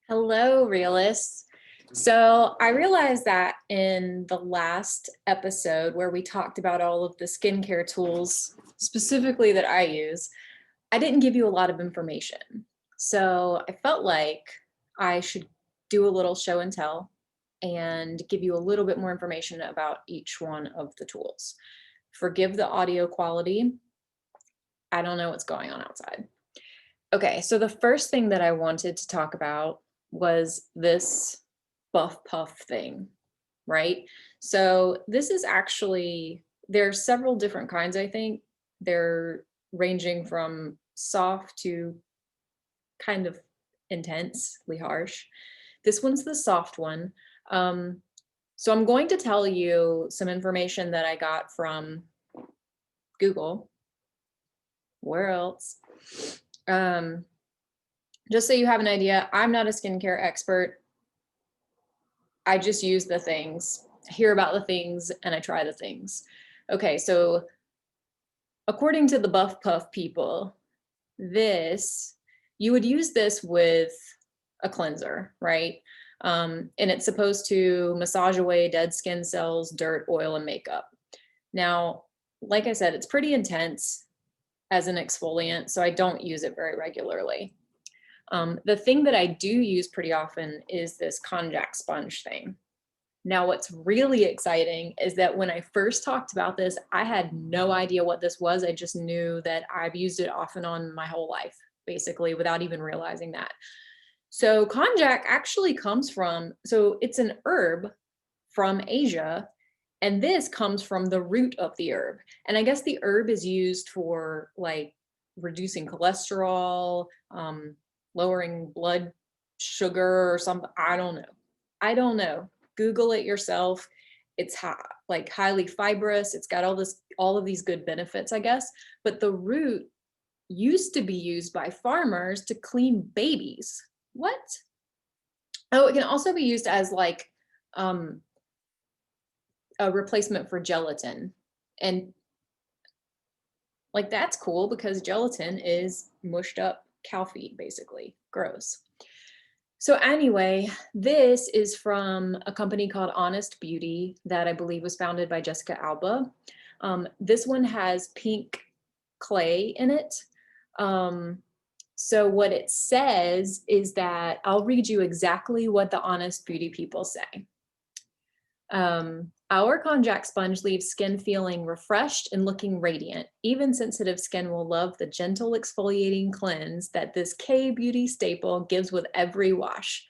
Hello, realists. So I realized that in the last episode where we talked about all of the skincare tools, specifically that I use, I didn't give you a lot of information. So I felt like I should do a little show and tell and give you a little bit more information about each one of the tools. Forgive the audio quality. I don't know what's going on outside. Okay, so the first thing that I wanted to talk about was this buff puff thing, right? So this is actually, there's several different kinds, I think. They're ranging from soft to kind of intensely harsh. This one's the soft one. So I'm going to tell you some information that I got from Google. Where else? Just so you have an idea, I'm not a skincare expert. I just use the things, hear about the things, and I try the things. Okay, so according to the Buff Puff people, you would use this with a cleanser, right? And it's supposed to massage away dead skin cells, dirt, oil, and makeup. Now, like I said, it's pretty intense as an exfoliant, so I don't use it very regularly. The thing that I do use pretty often is this Konjac Sponge thing. Now, what's really exciting is that when I first talked about this, I had no idea what this was. I just knew that I've used it off and on my whole life, basically, without even realizing that. So Konjac actually comes from, so it's an herb from Asia, and this comes from the root of the herb. And I guess the herb is used for like reducing cholesterol, lowering blood sugar or something. I don't know. Google it yourself. It's like highly fibrous. It's got all of these good benefits, I guess. But the root used to be used by farmers to clean babies. What? Oh, it can also be used as like a replacement for gelatin. And like that's cool because gelatin is mushed up cow feed, basically. Gross. So anyway, this is from a company called Honest Beauty that I believe was founded by Jessica Alba. This one has pink clay in it. So what it says is that, I'll read you exactly what the Honest Beauty people say. Our Konjac Sponge leaves skin feeling refreshed and looking radiant. Even sensitive skin will love the gentle exfoliating cleanse that this K-beauty staple gives with every wash.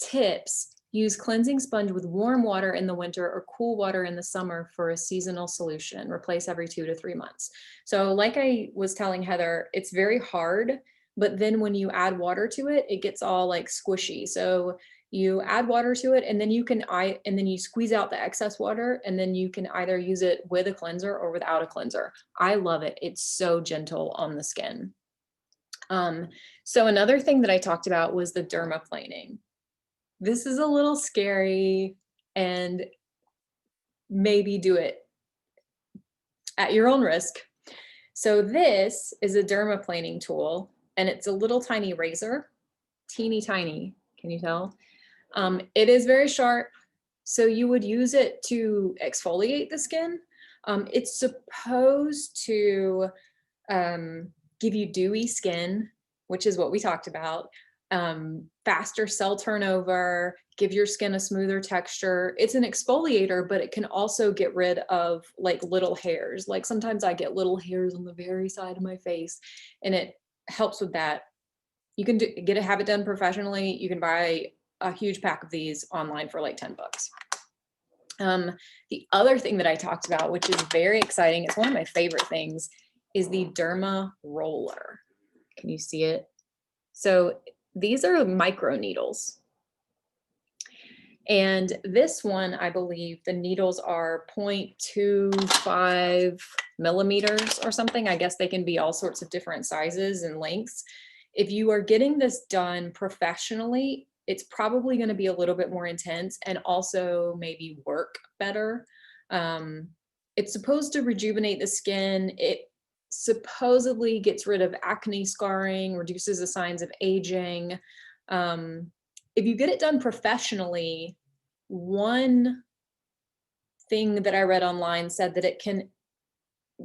Tips: use cleansing sponge with warm water in the winter or cool water in the summer for a seasonal solution. Replace every 2 to 3 months. So like I was telling Heather, it's very hard, but then when you add water to it, it gets all like squishy. So you add water to it, and then you squeeze out the excess water, and then you can either use it with a cleanser or without a cleanser. I love it. It's so gentle on the skin. So another thing that I talked about was the dermaplaning. This is a little scary, and maybe do it at your own risk. So this is a dermaplaning tool, and it's a little tiny razor, teeny tiny. Can you tell? It is very sharp, so you would use it to exfoliate the skin. It's supposed to give you dewy skin, which is what we talked about, faster cell turnover, give your skin a smoother texture. It's an exfoliator, but it can also get rid of like little hairs. Like sometimes I get little hairs on the very side of my face, and it helps with that. You can have it done professionally. You can buy a huge pack of these online for like 10 bucks. The other thing that I talked about, which is very exciting, it's one of my favorite things, is the Derma Roller. Can you see it? So these are micro needles. And this one, I believe the needles are 0.25 millimeters or something. I guess they can be all sorts of different sizes and lengths. If you are getting this done professionally, it's probably going to be a little bit more intense and also maybe work better. It's supposed to rejuvenate the skin. It supposedly gets rid of acne scarring, reduces the signs of aging. if you get it done professionally, one thing that I read online said that it can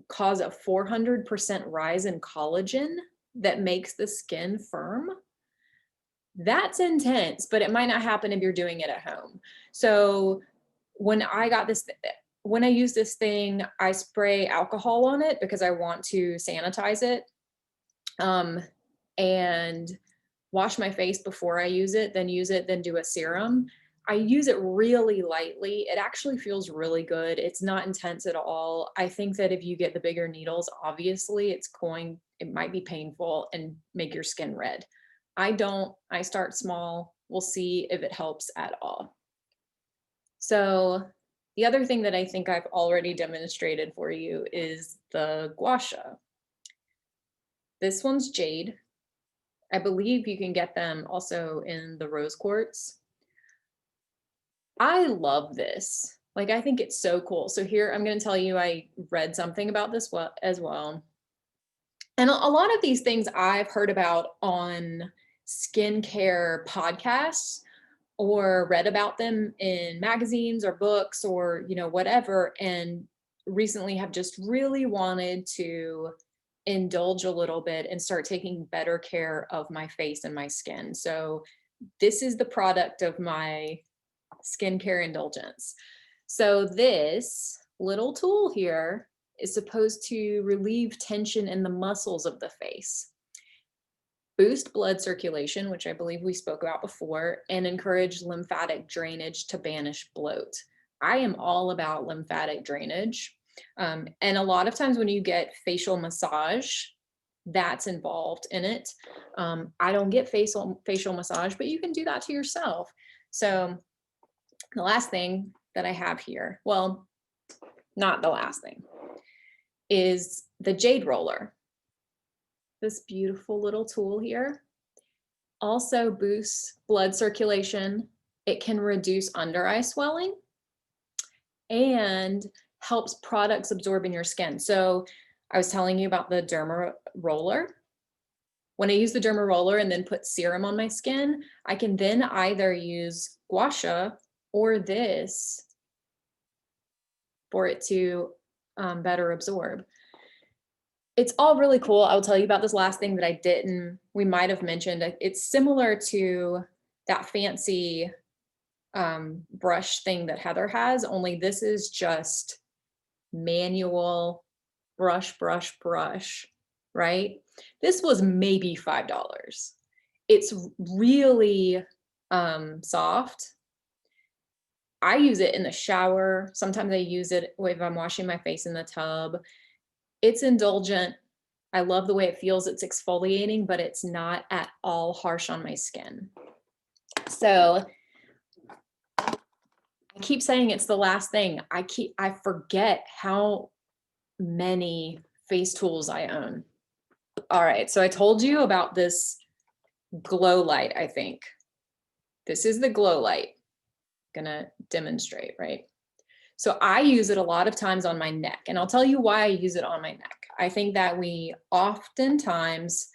cause a 400% rise in collagen that makes the skin firm. That's intense, but it might not happen if you're doing it at home. So when I use this thing, I spray alcohol on it because I want to sanitize it, and wash my face before I use it, then do a serum. I use it really lightly. It actually feels really good. It's not intense at all. I think that if you get the bigger needles, obviously it might be painful and make your skin red. I start small. We'll see if it helps at all. So the other thing that I think I've already demonstrated for you is the gua sha. This one's jade. I believe you can get them also in the rose quartz. I love this. Like, I think it's so cool. So here, I'm going to tell you, I read something about this as well. And a lot of these things I've heard about on skincare podcasts or read about them in magazines or books or, whatever. And recently have just really wanted to indulge a little bit and start taking better care of my face and my skin. So this is the product of my skincare indulgence. So this little tool here is supposed to relieve tension in the muscles of the face, boost blood circulation, which I believe we spoke about before, and encourage lymphatic drainage to banish bloat. I am all about lymphatic drainage. And a lot of times when you get facial massage, that's involved in it. I don't get facial massage, but you can do that to yourself. So the last thing that I have here, well, not the last thing, is the Jade Roller. This beautiful little tool here also boosts blood circulation. It can reduce under eye swelling and helps products absorb in your skin. So I was telling you about the Derma Roller. When I use the Derma Roller and then put serum on my skin, I can then either use gua sha or this for it to better absorb. It's all really cool. I'll tell you about this last thing that we might have mentioned. It's similar to that fancy brush thing that Heather has, only this is just manual brush, right? This was maybe $5. It's really soft. I use it in the shower. Sometimes I use it if I'm washing my face in the tub. It's indulgent. I love the way it feels. It's exfoliating, but it's not at all harsh on my skin. So I keep saying it's the last thing. I forget how many face tools I own. All right, so I told you about this glow light, I think. This is the glow light. Gonna demonstrate, right? So I use it a lot of times on my neck, and I'll tell you why I use it on my neck. I think that we oftentimes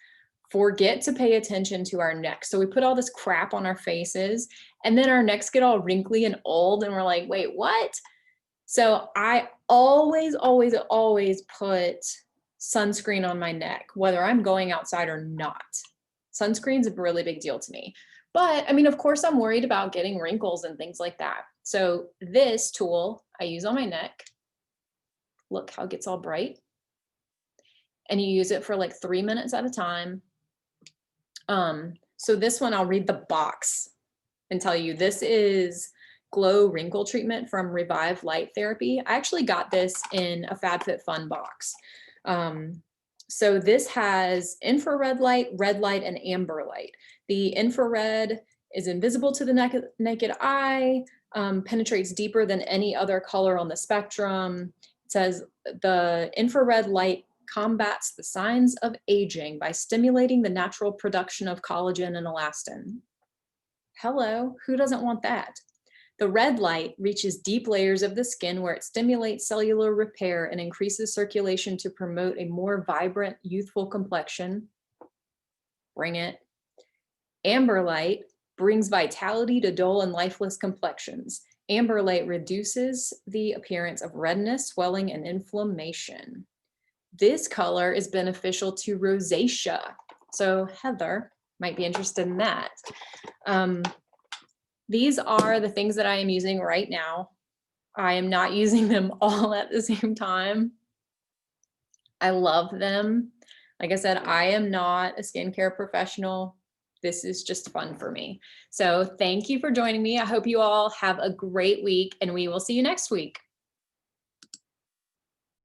forget to pay attention to our neck. So we put all this crap on our faces, and then our necks get all wrinkly and old, and we're like, wait, what? So I always put sunscreen on my neck, whether I'm going outside or not. Sunscreen's a really big deal to me. But I mean, of course, I'm worried about getting wrinkles and things like that. So this tool I use on my neck. Look how it gets all bright. And you use it for like 3 minutes at a time. So this one, I'll read the box and tell you, this is Glow Wrinkle Treatment from Revive Light Therapy. I actually got this in a FabFitFun box. So this has infrared light, red light, and amber light. The infrared is invisible to the naked eye, penetrates deeper than any other color on the spectrum. It says the infrared light combats the signs of aging by stimulating the natural production of collagen and elastin. Hello, who doesn't want that? The red light reaches deep layers of the skin where it stimulates cellular repair and increases circulation to promote a more vibrant, youthful complexion. Bring it. Amber light brings vitality to dull and lifeless complexions. Amber light reduces the appearance of redness, swelling, and inflammation. This color is beneficial to rosacea. So Heather might be interested in that. These are the things that I am using right now. I am not using them all at the same time. I love them. Like I said, I am not a skincare professional. This is just fun for me. So thank you for joining me. I hope you all have a great week, and we will see you next week.